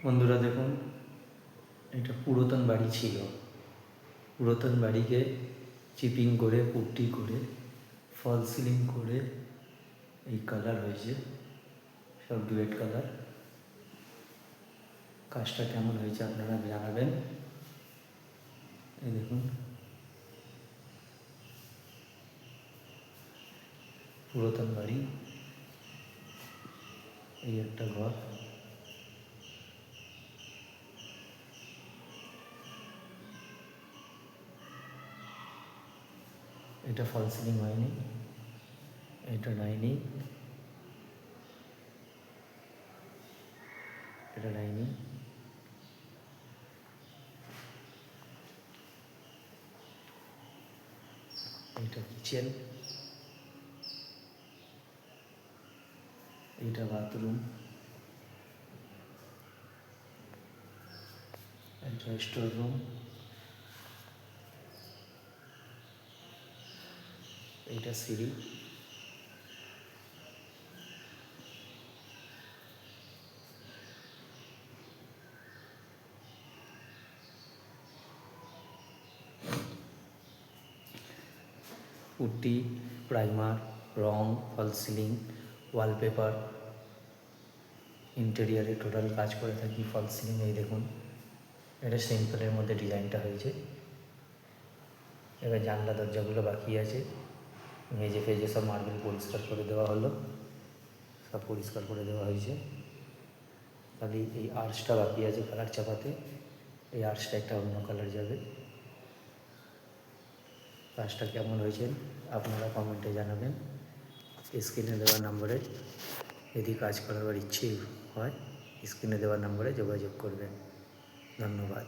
বন্ধুরা দেখুন, এটা পুরাতন বাড়ি ছিল। পুরাতন বাড়িকে চিপিং করে, পুট্টি করে, ফল সিলিং করে এই কালার হয়েছে, সব ডুয়েট কালার। কাজটা কেমন হয়েছে আপনারা জানাবেন। এই দেখুন, পুরাতন বাড়ি, এই একটা ঘর। এটা ফল সিলিং হয়নি, এটা ডাইনিং, এটা ডাইনিং, এইটা কিচেন, এইটা বাথরুম, এটা স্টোর রুম, এইটা সিঁড়ি, পুট্টি, প্রাইমার, রং, ফল সিলিং, ওয়ালপেপার, ইন্টেরিয়ারে টোটাল কাজ করে থাকি। ফল সিলিং এই দেখুন, এটা সিম্পলের মধ্যে ডিজাইনটা হয়েছে। এবার জানলা দরজাগুলো বাকি আছে, মেঝে ফেজে সব মার্বেল পরিষ্কার করে দেওয়া হলো, সব পরিষ্কার করে দেওয়া হয়েছে। খালি এই আর্চটা বাকি আছে কালার চাপাতে, এই আর্চটা একটা অন্য কালার যাবে। কাজটা কেমন হয়েছে আপনারা কমেন্টে জানাবেন। স্ক্রিনে দেওয়া নম্বরে যদি কাজ করাবার ইচ্ছে হয়, স্ক্রিনে দেওয়া নম্বরে যোগাযোগ করবেন। ধন্যবাদ।